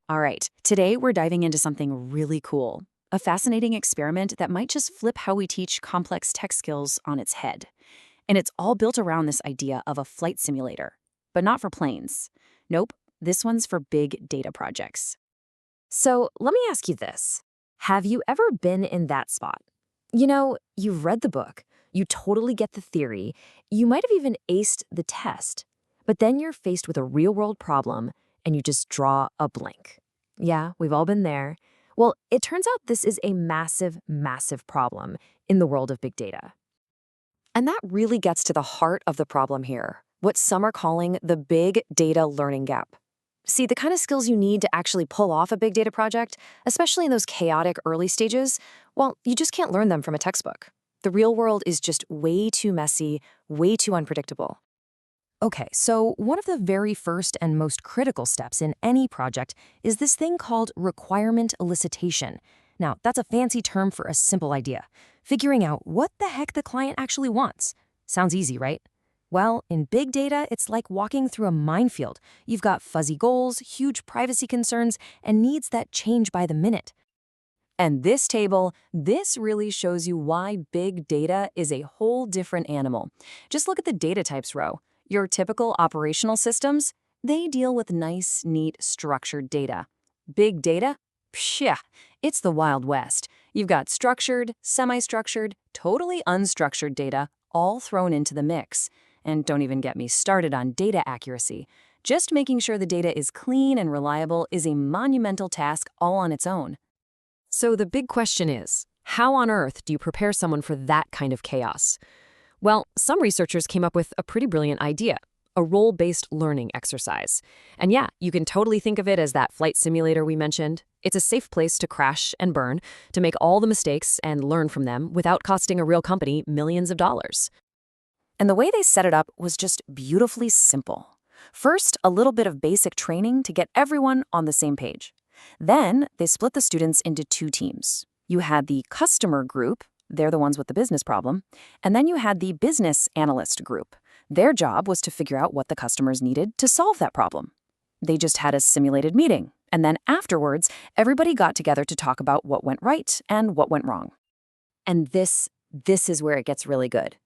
All right, today we're diving into something really cool, a fascinating experiment that might just flip how we teach complex tech skills on its head. And it's all built around this idea of a flight simulator, but not for planes. Nope, this one's for big data projects. So let me ask you this. Have you ever been in that spot? You've read the book, you totally get the theory, you might have even aced the test, but then you're faced with a real world problem and you just draw a blank. Yeah, we've all been there. Well, it turns out this is a massive, massive problem in the world of big data. And that really gets to the heart of the problem here, what some are calling the big data learning gap. See, the kind of skills you need to actually pull off a big data project, especially in those chaotic early stages, well, you just can't learn them from a textbook. The real world is just way too messy, way too unpredictable. Okay, so one of the very first and most critical steps in any project is this thing called requirement elicitation. Now, that's a fancy term for a simple idea, figuring out what the heck the client actually wants. Sounds easy, right? Well, in big data, it's like walking through a minefield. You've got fuzzy goals, huge privacy concerns, and needs that change by the minute. And this really shows you why big data is a whole different animal. Just look at the data types row. Your typical operational systems, they deal with nice, neat, structured data. Big data? Pshah, it's the Wild West. You've got structured, semi-structured, totally unstructured data all thrown into the mix. And don't even get me started on data accuracy. Just making sure the data is clean and reliable is a monumental task all on its own. So the big question is, how on earth do you prepare someone for that kind of chaos? Well, some researchers came up with a pretty brilliant idea, a role-based learning exercise. And yeah, you can totally think of it as that flight simulator we mentioned. It's a safe place to crash and burn, to make all the mistakes and learn from them without costing a real company millions of dollars. And the way they set it up was just beautifully simple. First, a little bit of basic training to get everyone on the same page. Then, they split the students into two teams. You had the customer group, they're the ones with the business problem, and then you had the business analyst group. Their job was to figure out what the customers needed to solve that problem. They just had a simulated meeting, and then afterwards, everybody got together to talk about what went right and what went wrong. And this is where it gets really good.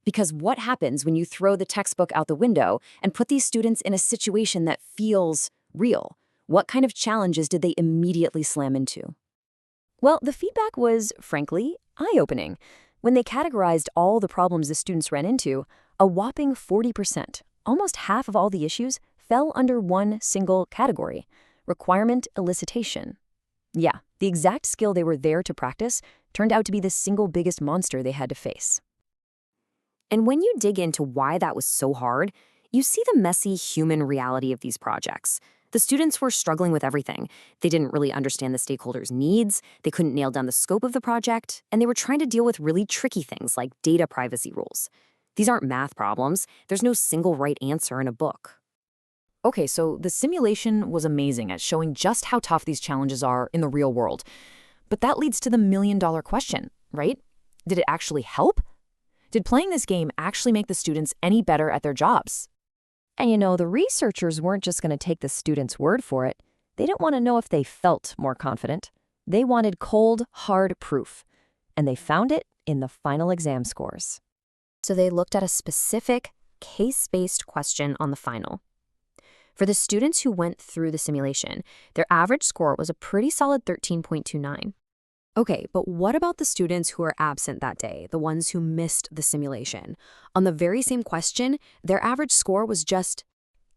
Because what happens when you throw the textbook out the window and put these students in a situation that feels real? What kind of challenges did they immediately slam into? Well, the feedback was, frankly, eye-opening. When they categorized all the problems the students ran into, a whopping 40%, almost half of all the issues, fell under one single category: requirement elicitation. Yeah, the exact skill they were there to practice turned out to be the single biggest monster they had to face. And when you dig into why that was so hard, you see the messy human reality of these projects. The students were struggling with everything. They didn't really understand the stakeholders' needs, they couldn't nail down the scope of the project, and they were trying to deal with really tricky things like data privacy rules. These aren't math problems. There's no single right answer in a book. Okay, so the simulation was amazing at showing just how tough these challenges are in the real world. But that leads to the million-dollar question, right? Did it actually help? Did playing this game actually make the students any better at their jobs? And the researchers weren't just going to take the students' word for it. They didn't want to know if they felt more confident. They wanted cold, hard proof. And they found it in the final exam scores. So they looked at a specific, case-based question on the final. For the students who went through the simulation, their average score was a pretty solid 13.29. Okay, but what about the students who are absent that day, the ones who missed the simulation? On the very same question, their average score was just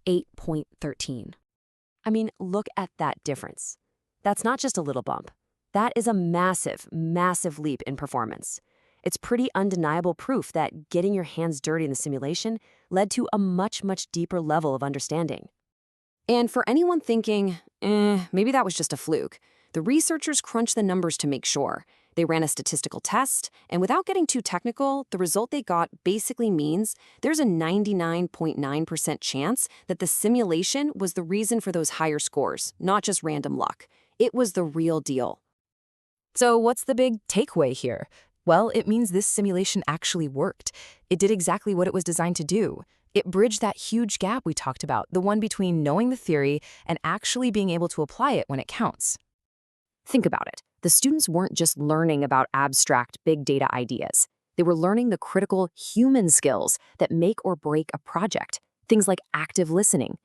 8.13. I mean, look at that difference. That's not just a little bump. That is a massive, massive leap in performance. It's pretty undeniable proof that getting your hands dirty in the simulation led to a much, much deeper level of understanding. And for anyone thinking, maybe that was just a fluke, the researchers crunched the numbers to make sure. They ran a statistical test, and without getting too technical, the result they got basically means there's a 99.9% chance that the simulation was the reason for those higher scores, not just random luck. It was the real deal. So what's the big takeaway here? Well, it means this simulation actually worked. It did exactly what it was designed to do. It bridged that huge gap we talked about, the one between knowing the theory and actually being able to apply it when it counts. Think about it. The students weren't just learning about abstract big data ideas. They were learning the critical human skills that make or break a project. Things like active listening,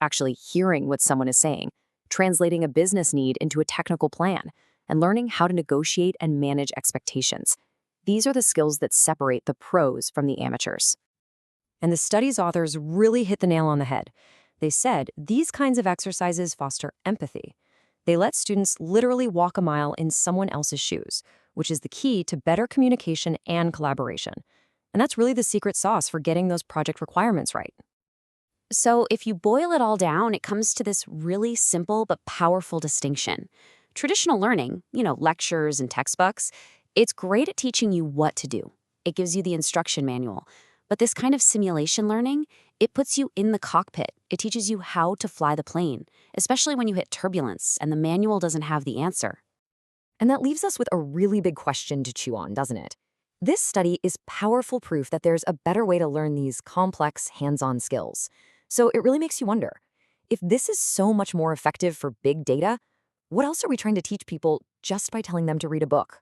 actually hearing what someone is saying, translating a business need into a technical plan, and learning how to negotiate and manage expectations. These are the skills that separate the pros from the amateurs. And the study's authors really hit the nail on the head. They said these kinds of exercises foster empathy. They let students literally walk a mile in someone else's shoes, which is the key to better communication and collaboration. And that's really the secret sauce for getting those project requirements right. So if you boil it all down, it comes to this really simple but powerful distinction. Traditional learning, lectures and textbooks, it's great at teaching you what to do. It gives you the instruction manual. But this kind of simulation learning, it puts you in the cockpit. It teaches you how to fly the plane, especially when you hit turbulence and the manual doesn't have the answer. And that leaves us with a really big question to chew on, doesn't it? This study is powerful proof that there's a better way to learn these complex, hands-on skills. So it really makes you wonder, if this is so much more effective for big data, what else are we trying to teach people just by telling them to read a book?